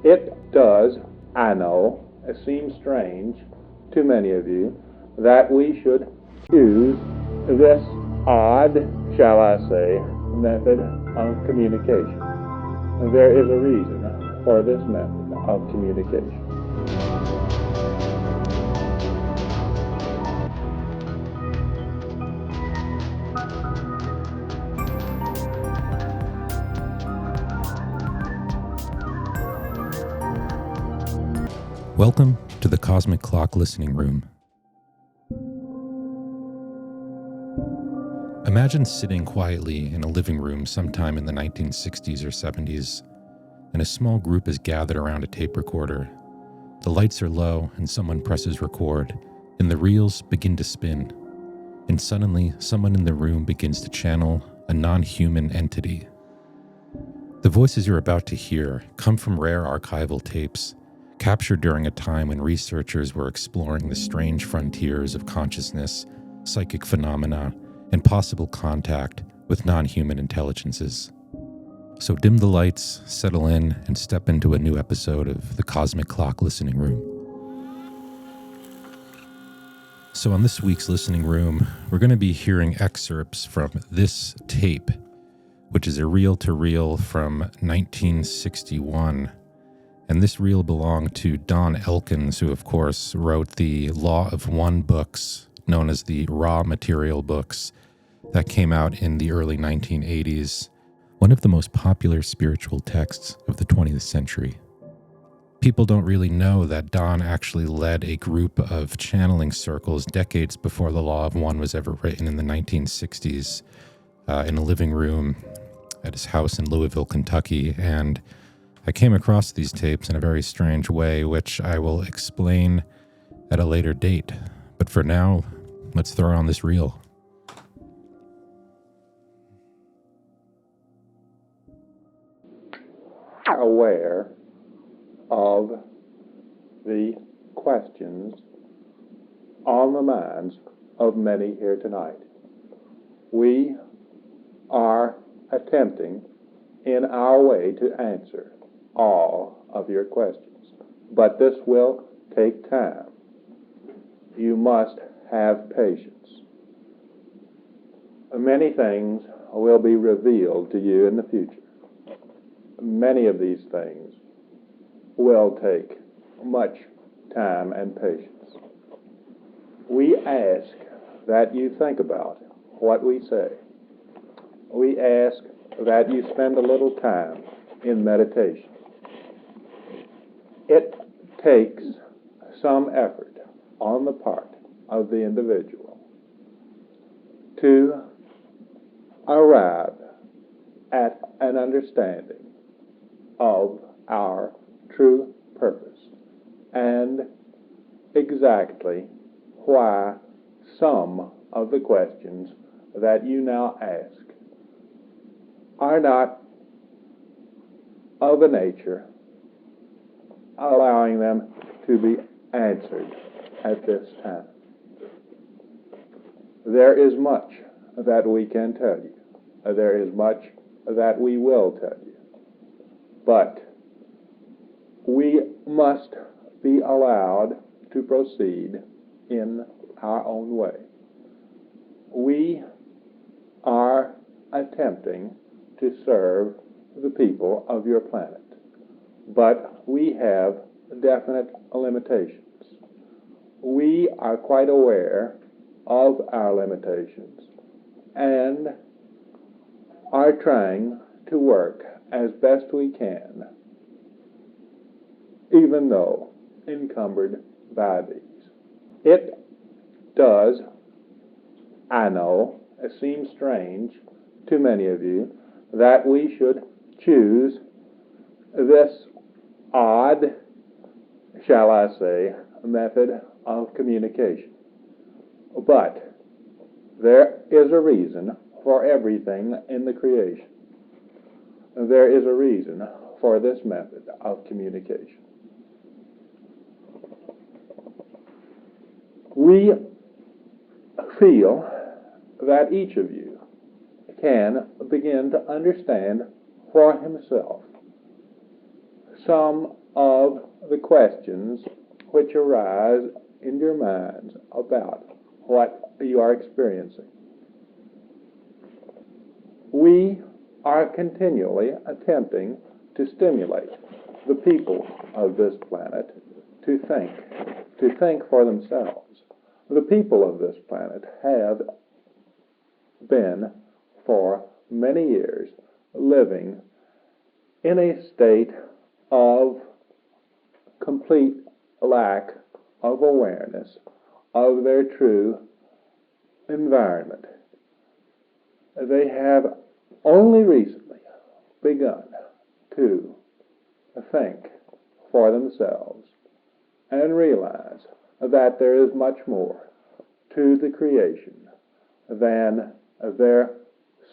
It does, I know, seem strange to many of you that we should choose this odd, shall I say, method of communication. There is a reason for this method of communication. Welcome to the Cosmic Clock Listening Room. Imagine sitting quietly in a living room sometime in the 1960s or 70s, and a small group is gathered around a tape recorder. The lights are low and someone presses record, and the reels begin to spin. And suddenly, someone in the room begins to channel a non-human entity. The voices you're about to hear come from rare archival tapes, captured during a time when researchers were exploring the strange frontiers of consciousness, psychic phenomena, and possible contact with non-human intelligences. So dim the lights, settle in, and step into a new episode of the Cosmic Clock Listening Room. So on this week's Listening Room, we're going to be hearing excerpts from this tape, which is a reel-to-reel from 1961. And this reel belonged to Don Elkins, who of course wrote the Law of One books, known as the Raw Material books, that came out in the early 1980s, one of the most popular spiritual texts of the 20th century. People don't really know that Don actually led a group of channeling circles decades before the Law of One was ever written in the 1960s, in a living room at his house in Louisville, Kentucky, and I came across these tapes in a very strange way, which I will explain at a later date. But for now, let's throw on this reel. Aware of the questions on the minds of many here tonight. We are attempting in our way to answer all of your questions, but this will take time. You must have patience. Many things will be revealed to you in the future. Many of these things will take much time and patience. We ask that you think about what we say. We ask that you spend a little time in meditation. It takes some effort on the part of the individual to arrive at an understanding of our true purpose and exactly why some of the questions that you now ask are not of a nature allowing them to be answered at this time. There is much that we can tell you. There is much that we will tell you. But we must be allowed to proceed in our own way. We are attempting to serve the people of your planet, but we have definite limitations. We are quite aware of our limitations and are trying to work as best we can, even though encumbered by these. It does, I know, seem strange to many of you that we should choose this odd, shall I say, method of communication. But there is a reason for everything in the creation. There is a reason for this method of communication. We feel that each of you can begin to understand for himself some of the questions which arise in your minds about what you are experiencing. We are continually attempting to stimulate the people of this planet to think for themselves. The people of this planet have been for many years living in a state of complete lack of awareness of their true environment. They have only recently begun to think for themselves and realize that there is much more to the creation than their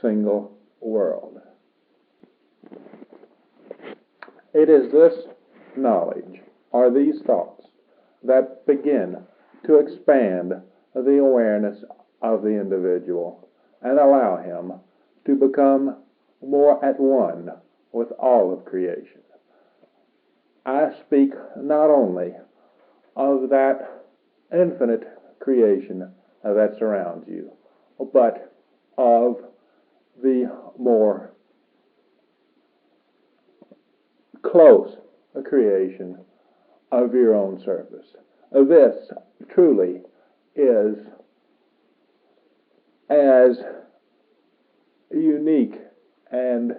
single world. It is this knowledge, or these thoughts, that begin to expand the awareness of the individual and allow him to become more at one with all of creation. I speak not only of that infinite creation that surrounds you, but of the more close creation of your own surface. This truly is as unique and,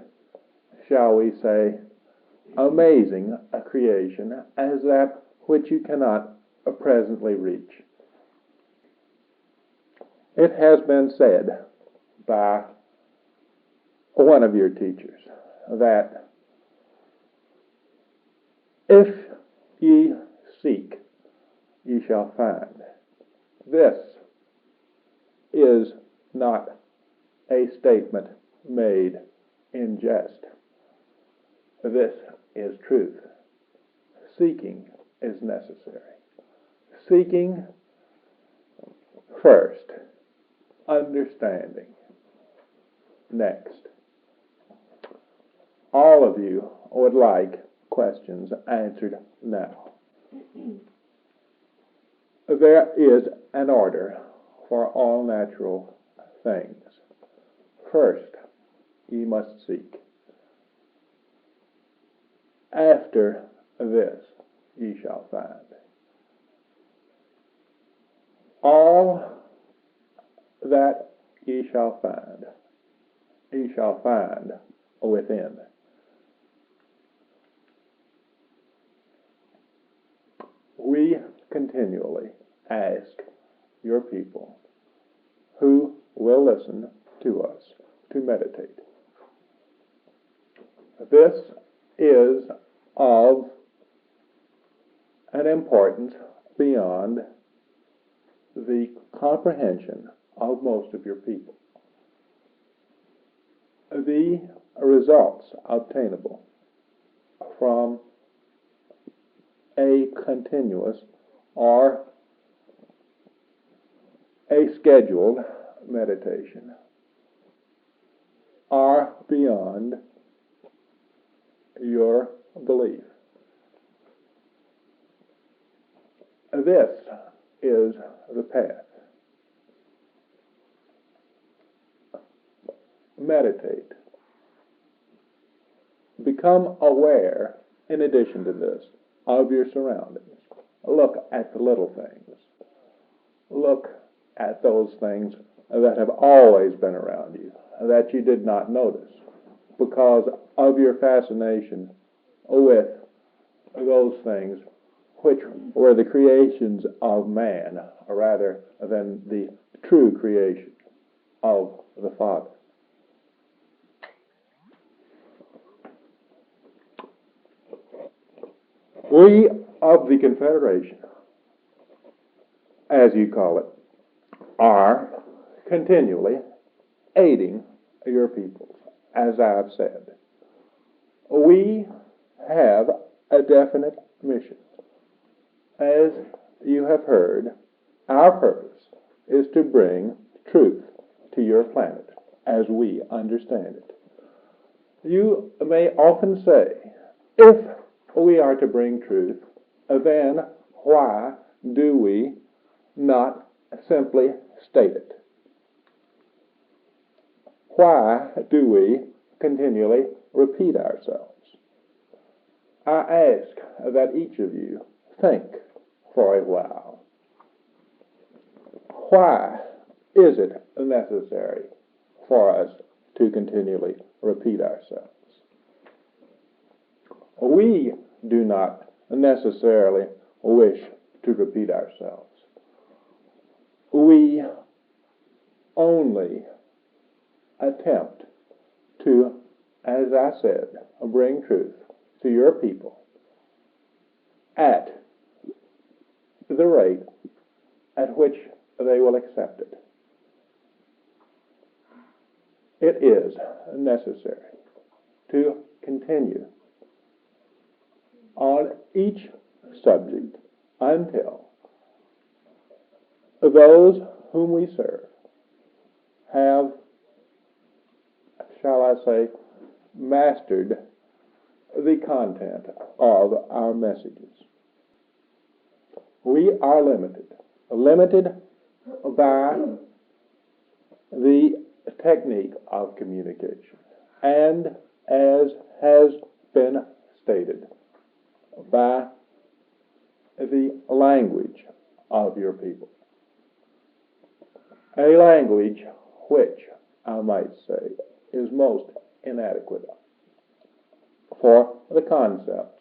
shall we say, amazing a creation as that which you cannot presently reach. It has been said by one of your teachers that if ye seek, ye shall find. This is not a statement made in jest. This is truth. Seeking is necessary. Seeking first, understanding next. All of you would like questions answered now. There is an order for all natural things. First, ye must seek. After this, ye shall find. All that ye shall find within. We continually ask your people who will listen to us to meditate. This is of an importance beyond the comprehension of most of your people. The results obtainable from a continuous or a scheduled meditation are beyond your belief. This is the path. Meditate. Become aware, in addition to this, of your surroundings. Look at the little things. Look at those things that have always been around you, that you did not notice, because of your fascination with those things which were the creations of man, rather than the true creation of the Father. We of the Confederation, as you call it, are continually aiding your peoples, as I have said. We have a definite mission. As you have heard, our purpose is to bring truth to your planet as we understand it. You may often say, if we are to bring truth, then why do we not simply state it? Why do we continually repeat ourselves? I ask that each of you think for a while. Why is it necessary for us to continually repeat ourselves? We do not necessarily wish to repeat ourselves. We only attempt to, as I said, bring truth to your people at the rate at which they will accept it. It is necessary to continue on each subject until those whom we serve have, shall I say, mastered the content of our messages. We are limited by the technique of communication, and as has been stated, by the language of your people. A language which, I might say, is most inadequate for the concepts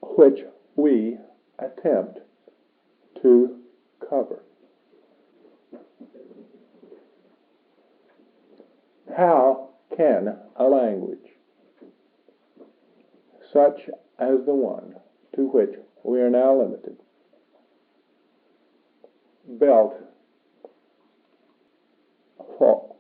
which we attempt to cover. How can a language such as the one to which we are now limited, built for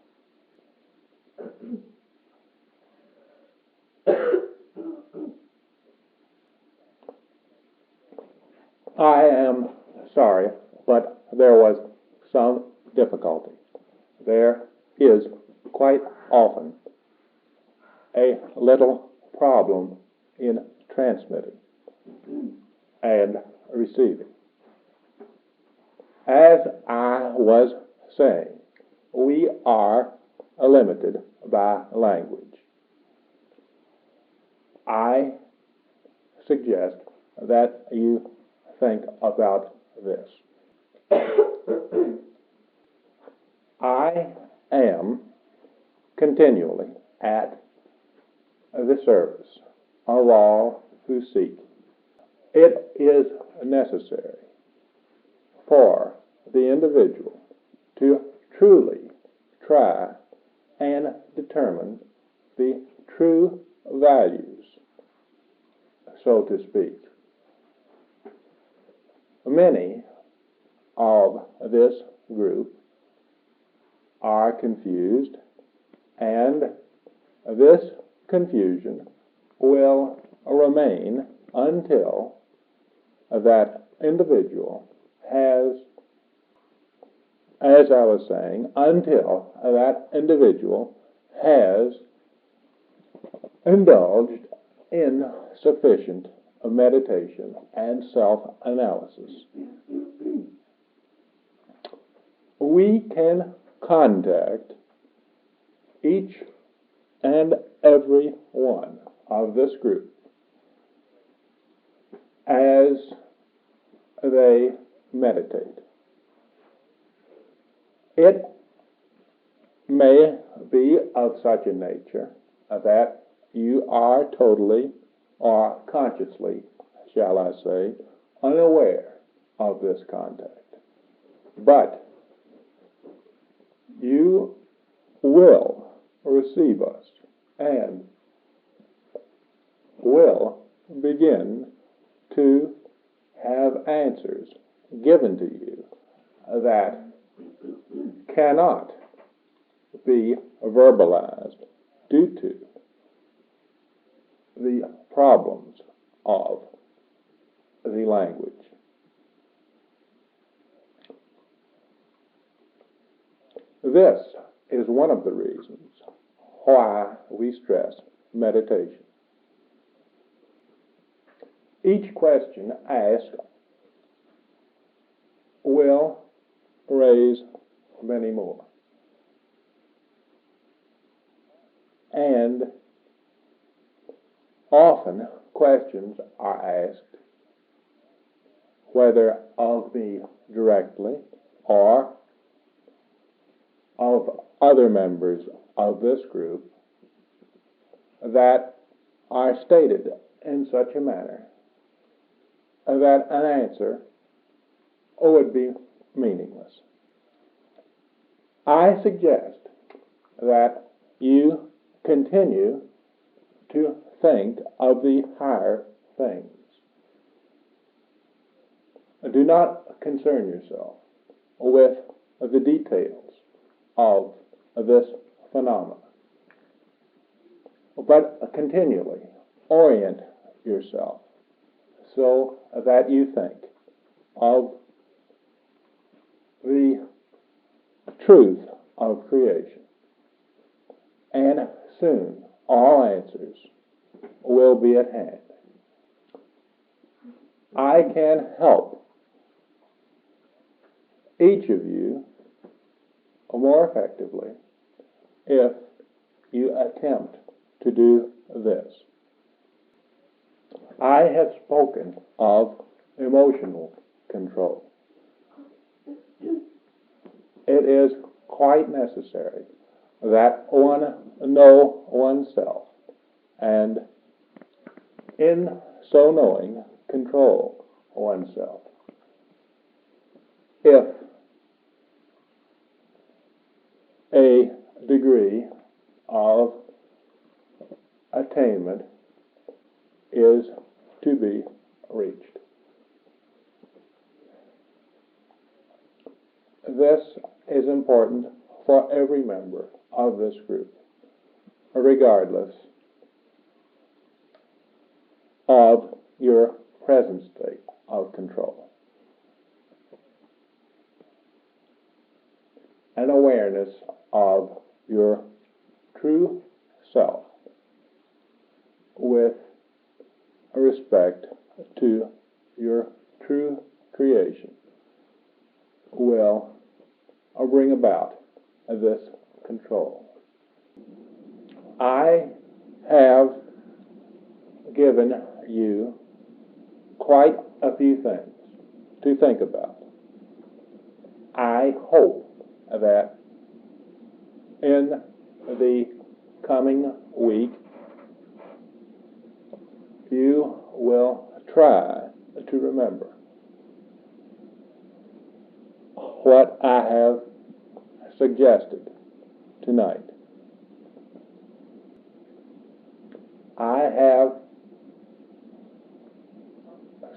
I am sorry, but there was some difficulty. There is quite often a little problem in transmitting and receiving. As I was saying, we are limited by language. I suggest that you think about this. I am continually at the service of all who seek. It is necessary for the individual to truly try and determine the true values, so to speak. Many of this group are confused, and this confusion will remain until that individual has, as I was saying, until that individual has indulged in sufficient meditation and self-analysis. We can contact each and every one of this group as they meditate. It may be of such a nature that you are totally or consciously, shall I say, unaware of this contact. But you will receive us and will begin to have answers given to you that cannot be verbalized due to the problems of the language. This is one of the reasons why we stress meditation. each question asked will raise many more. And often questions are asked, whether of me directly or of other members of this group, that are stated in such a manner that an answer would be meaningless. I suggest that you continue to think of the higher things. Do not concern yourself with the details of this phenomenon, but continually orient yourself so that you think of the truth of creation, and soon all answers will be at hand. I can help each of you more effectively if you attempt to do this. I have spoken of emotional control. It is quite necessary that one know oneself, and in so knowing, control oneself. If a degree of attainment is to be reached. This is important for every member of this group, regardless of your present state of control. An awareness of your true self with respect to your true creation will bring about this control. I have given you quite a few things to think about. I hope that in the coming week you will try to remember what I have suggested tonight. I have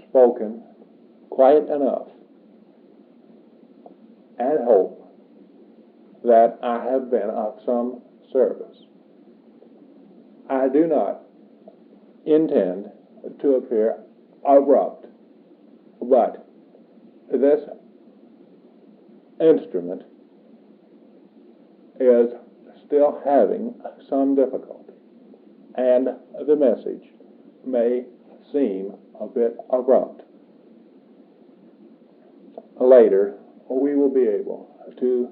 spoken quite enough and hope that I have been of some service. I do not intend to appear abrupt, but this instrument is still having some difficulty, and the message may seem a bit abrupt. Later, we will be able to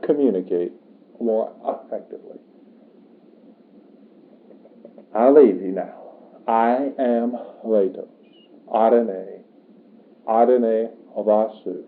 communicate more effectively. I leave you now. I am Latos, Adonai, Adonai Vasu.